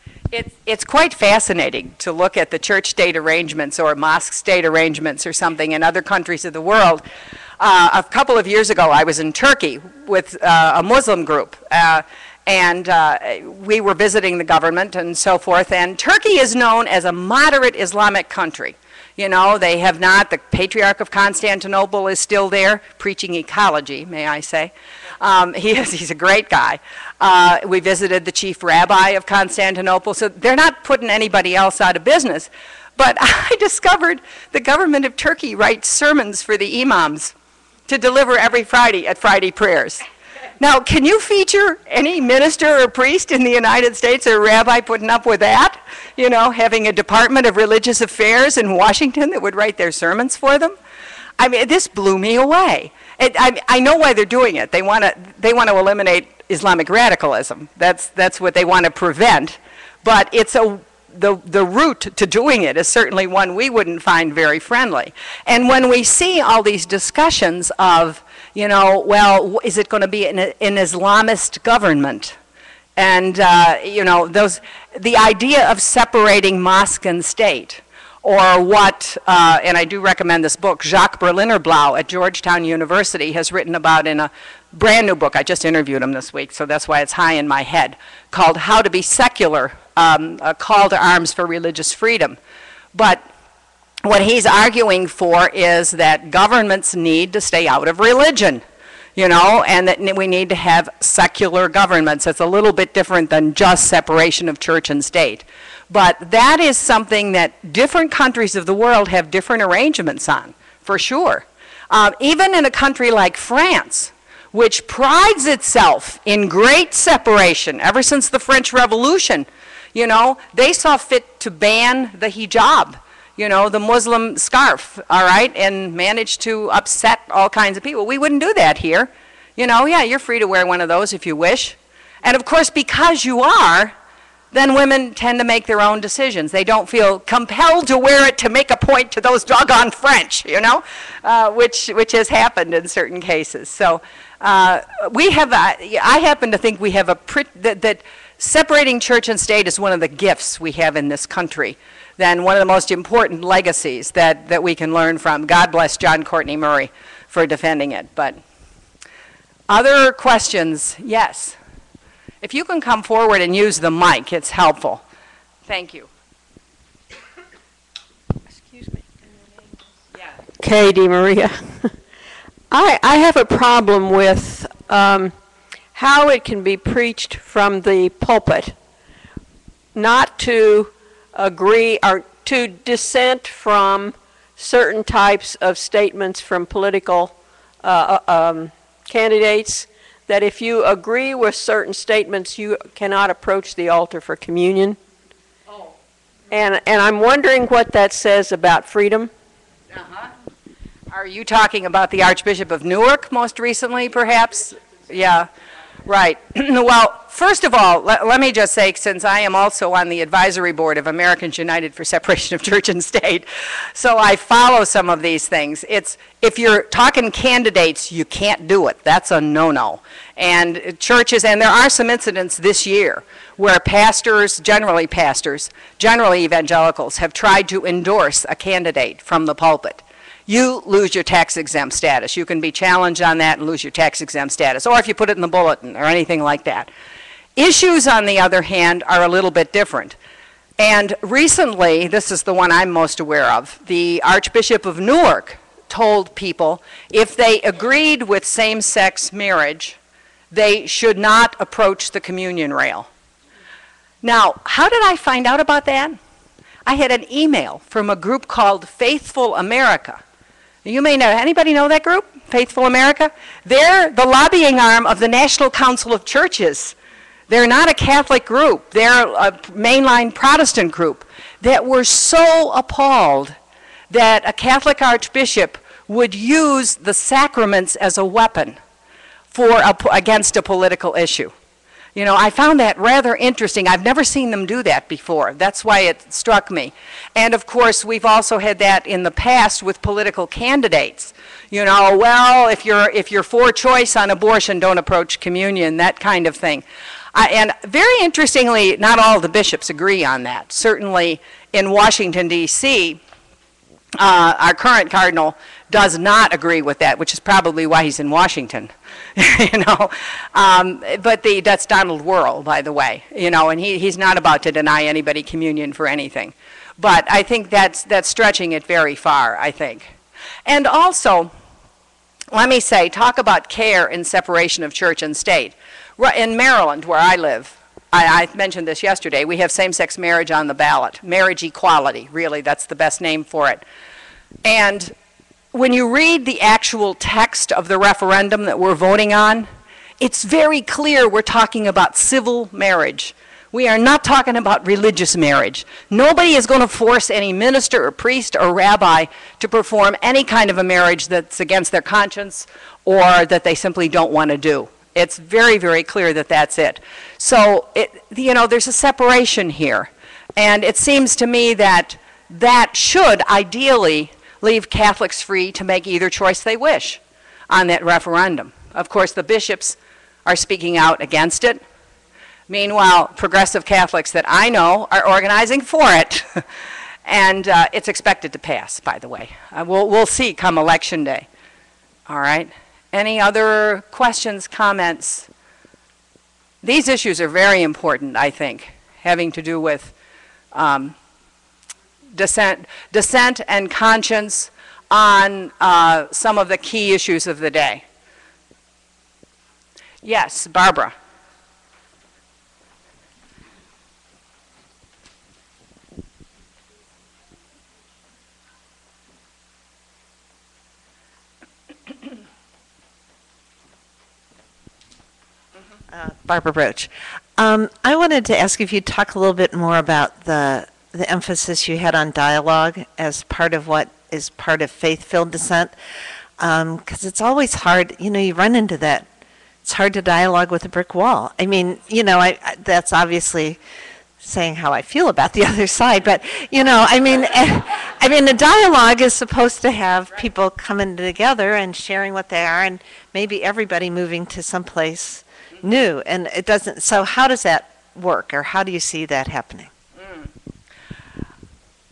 It's quite fascinating to look at the church-state arrangements or mosque-state arrangements or something in other countries of the world. A couple of years ago, I was in Turkey with a Muslim group, and we were visiting the government and so forth, and Turkey is known as a moderate Islamic country. You know, they have not, the Patriarch of Constantinople is still there, preaching ecology, may I say. He's a great guy. We visited the chief rabbi of Constantinople, so they're not putting anybody else out of business. But I discovered the government of Turkey writes sermons for the imams to deliver every Friday at Friday prayers. Now, can you feature any minister or priest in the United States or rabbi putting up with that? You know, having a Department of Religious Affairs in Washington that would write their sermons for them? I mean, this blew me away. I know why they're doing it. They want to eliminate Islamic radicalism. That's what they want to prevent. But it's the route to doing it is certainly one we wouldn't find very friendly. And when we see all these discussions of, you know, well, is it going to be an Islamist government? And, you know, the idea of separating mosque and state, or what, and I do recommend this book, Jacques Berliner-Blau at Georgetown University has written about in a brand new book. I just interviewed him this week, so that's why it's high in my head, called How to Be Secular, a call to arms for religious freedom. But what he's arguing for is that governments need to stay out of religion, you know, and that we need to have secular governments. It's a little bit different than just separation of church and state. But that is something that different countries of the world have different arrangements on, for sure. Even in a country like France, which prides itself in great separation ever since the French Revolution, you know, they saw fit to ban the hijab, you know, the Muslim scarf, all right, and managed to upset all kinds of people. We wouldn't do that here. You know, yeah, you're free to wear one of those if you wish. And of course, because you are, then women tend to make their own decisions. They don't feel compelled to wear it to make a point to those doggone French, you know, which has happened in certain cases. So I happen to think we have that separating church and state is one of the gifts we have in this country, then one of the most important legacies that we can learn from. God bless John Courtney Murray for defending it. But other questions? Yes. If you can come forward and use the mic, it's helpful. Thank you. Excuse me. Kay DeMaria. I have a problem with how it can be preached from the pulpit not to agree or to dissent from certain types of statements from political candidates, that if you agree with certain statements, you cannot approach the altar for communion. Oh. And I'm wondering what that says about freedom. Uh-huh. Are you talking about the Archbishop of Newark most recently, perhaps? Yeah, right. Well, first of all, let me just say, since I am also on the advisory board of Americans United for Separation of Church and State, so I follow some of these things. If you're talking candidates, you can't do it. That's a no-no. And churches, and there are some incidents this year where pastors, generally evangelicals, have tried to endorse a candidate from the pulpit. You lose your tax-exempt status. You can be challenged on that and lose your tax-exempt status, or if you put it in the bulletin or anything like that. Issues, on the other hand, are a little bit different. And recently, this is the one I'm most aware of, the Archbishop of Newark told people if they agreed with same-sex marriage, they should not approach the communion rail. Now, how did I find out about that? I had an email from a group called Faithful America. You may know, anybody know that group, Faithful America? They're the lobbying arm of the National Council of Churches. They're not a Catholic group. They're a mainline Protestant group that were so appalled that a Catholic archbishop would use the sacraments as a weapon against a political issue. You know, I found that rather interesting. I've never seen them do that before. That's why it struck me. And of course, we've also had that in the past with political candidates. You know, well, if you're for choice on abortion, don't approach communion, that kind of thing. And very interestingly, not all the bishops agree on that. Certainly in Washington, D.C., our current cardinal does not agree with that, which is probably why he's in Washington. You know, but that's Donald Wuerl, by the way. You know, and he's not about to deny anybody communion for anything. But I think that's stretching it very far, I think. And also, let me say, talk about care in separation of church and state. In Maryland, where I live, I mentioned this yesterday, we have same-sex marriage on the ballot. Marriage equality, really, that's the best name for it. And when you read the actual text of the referendum that we're voting on, it's very clear we're talking about civil marriage. We are not talking about religious marriage. Nobody is going to force any minister or priest or rabbi to perform any kind of a marriage that's against their conscience or that they simply don't want to do. It's very, very clear that that's it. So, you know, there's a separation here. And it seems to me that that should ideally leave Catholics free to make either choice they wish on that referendum. Of course, the bishops are speaking out against it. Meanwhile, progressive Catholics that I know are organizing for it. And it's expected to pass, by the way. We'll see come Election Day. All right. Any other questions, comments? These issues are very important, I think, having to do with dissent and conscience on some of the key issues of the day. Yes, Barbara. Barbara Broach. I wanted to ask if you'd talk a little bit more about the emphasis you had on dialogue as part of what is part of faith-filled dissent, because it's always hard, you know, you run into that. It's hard to dialogue with a brick wall. I mean, you know, that's obviously saying how I feel about the other side, but I mean, the dialogue is supposed to have people coming together and sharing what they are, and maybe everybody moving to someplace new. And it doesn't. So how does that work, or how do you see that happening?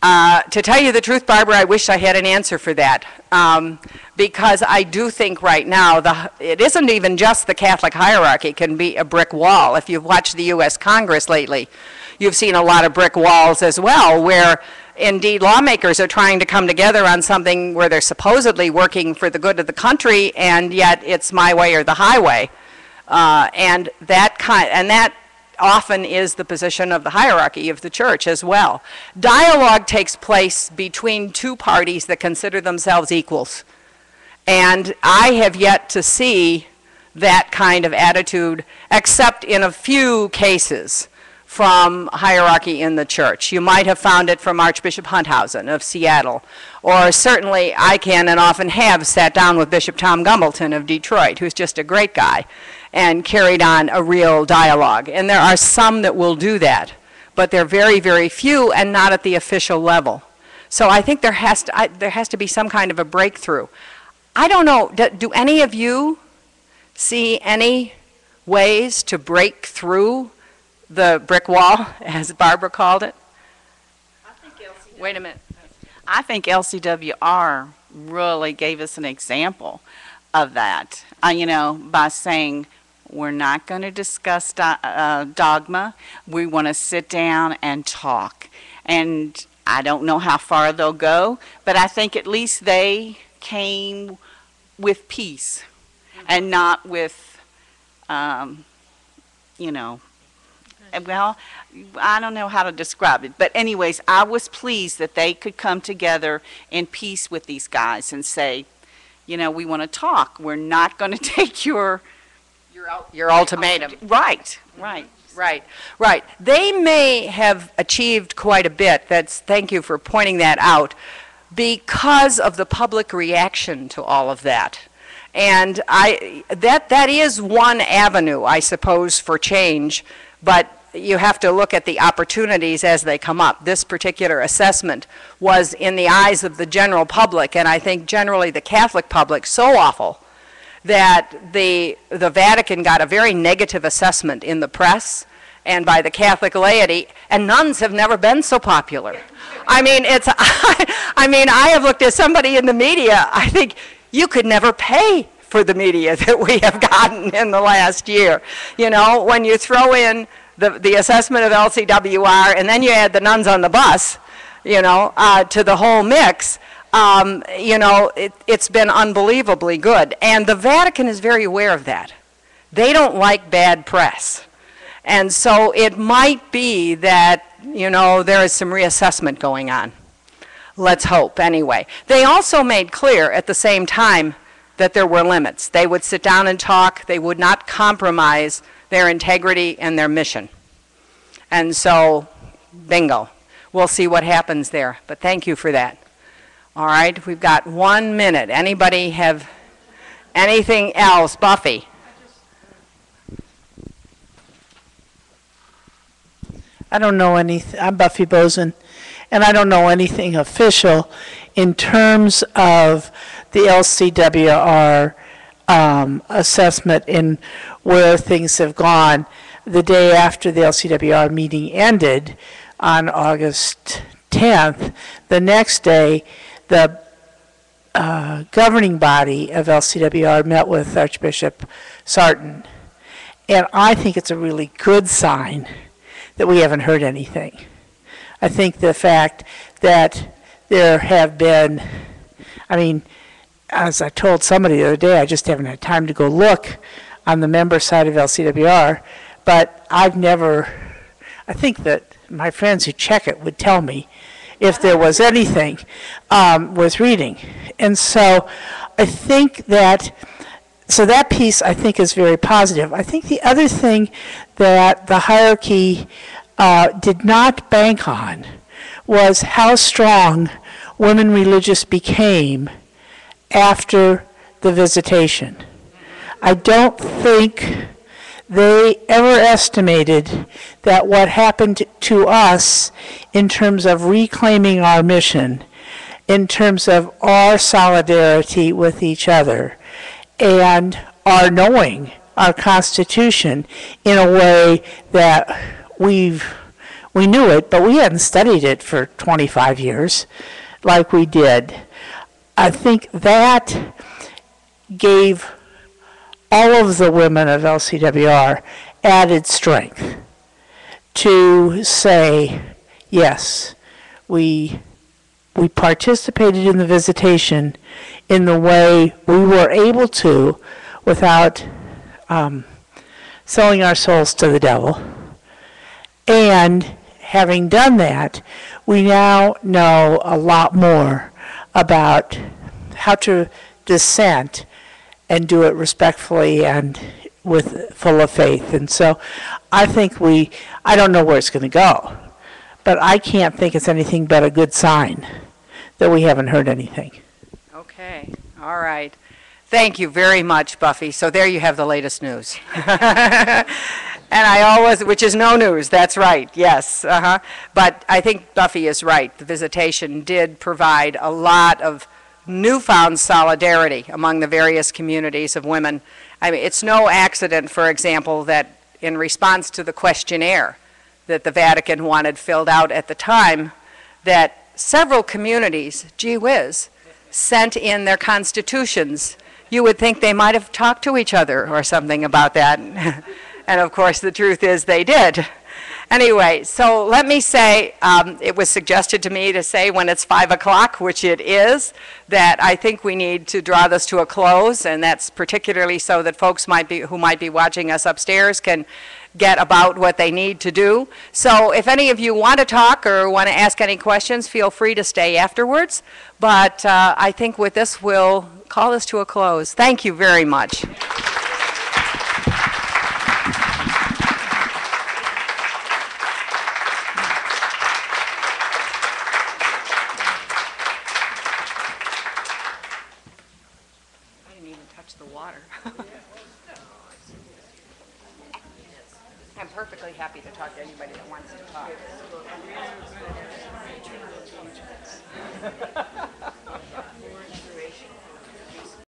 To tell you the truth, Barbara, I wish I had an answer for that. Because I do think right now, it isn't even just the Catholic hierarchy. It can be a brick wall. If you've watched the U.S. Congress lately, you've seen a lot of brick walls as well, where indeed lawmakers are trying to come together on something where they're supposedly working for the good of the country, and yet it's my way or the highway. And that often is the position of the hierarchy of the church as well. Dialogue takes place between two parties that consider themselves equals. And I have yet to see that kind of attitude, except in a few cases from hierarchy in the church. You might have found it from Archbishop Hunthausen of Seattle, or certainly I can and often have sat down with Bishop Tom Gumbleton of Detroit, who's just a great guy, and carried on a real dialogue. And there are some that will do that, but they're very, very few and not at the official level. So I think there has to be some kind of a breakthrough. I don't know, do any of you see any ways to break through the brick wall, as Barbara called it? Wait a minute. I think LCWR really gave us an example of that, by saying we're not going to discuss dogma. We want to sit down and talk. And I don't know how far they'll go, but I think at least they came with peace and not with, well, I don't know how to describe it. But anyways, I was pleased that they could come together in peace with these guys and say, we want to talk. We're not going to take your ultimatum. Right. They may have achieved quite a bit. Thank you for pointing that out, because of the public reaction to all of that. And that is one avenue, I suppose, for change, but you have to look at the opportunities as they come up. This particular assessment was in the eyes of the general public, and I think generally the Catholic public, so awful that the Vatican got a very negative assessment in the press and by the Catholic laity, and nuns have never been so popular. I mean, I have looked at somebody in the media, I think you could never pay for the media that we have gotten in the last year. When you throw in the assessment of LCWR, and then you add the nuns on the bus, to the whole mix, it's been unbelievably good. And the Vatican is very aware of that. They don't like bad press. And so it might be that, there is some reassessment going on. Let's hope, anyway. They also made clear at the same time that there were limits. They would sit down and talk. They would not compromise their integrity and their mission. And so, bingo. We'll see what happens there. But thank you for that. All right, we've got 1 minute. Anybody have anything else? Buffy? I don't know anything. I'm Buffy Bozen, and I don't know anything official in terms of the LCWR assessment and where things have gone. The day after the LCWR meeting ended on August 10th, the next day, the governing body of LCWR met with Archbishop Sarton. And I think it's a really good sign that we haven't heard anything. I think the fact that there have been, as I told somebody the other day, I just haven't had time to go look on the member side of LCWR, but I think that my friends who check it would tell me if there was anything worth reading. And so I think that piece I think is very positive. I think the other thing that the hierarchy did not bank on was how strong women religious became after the visitation. I don't think they ever estimated that what happened to us in terms of reclaiming our mission, in terms of our solidarity with each other, and our knowing our Constitution in a way that we knew it, but we hadn't studied it for 25 years like we did. I think that gave all of the women of LCWR added strength to say, yes, we participated in the visitation in the way we were able to without selling our souls to the devil. And having done that, we now know a lot more about how to dissent and do it respectfully and full of faith. And so I think I don't know where it's going to go, but I can't think it's anything but a good sign that we haven't heard anything. Okay, all right. Thank you very much, Buffy. So there you have the latest news. And which is no news, that's right, yes. But I think Buffy is right. The visitation did provide a lot of newfound solidarity among the various communities of women. I mean, it's no accident, for example, that in response to the questionnaire that the Vatican wanted filled out at the time, that several communities, gee whiz, sent in their constitutions. You would think they might have talked to each other or something about that. And of course, the truth is they did. Anyway, so let me say, it was suggested to me to say when it's 5 o'clock, which it is, that I think we need to draw this to a close, and that's particularly so that folks who might be watching us upstairs can get about what they need to do. So if any of you want to talk or want to ask any questions, feel free to stay afterwards. But I think with this, we'll call this to a close. Thank you very much. I'm perfectly happy to talk to anybody that wants to talk.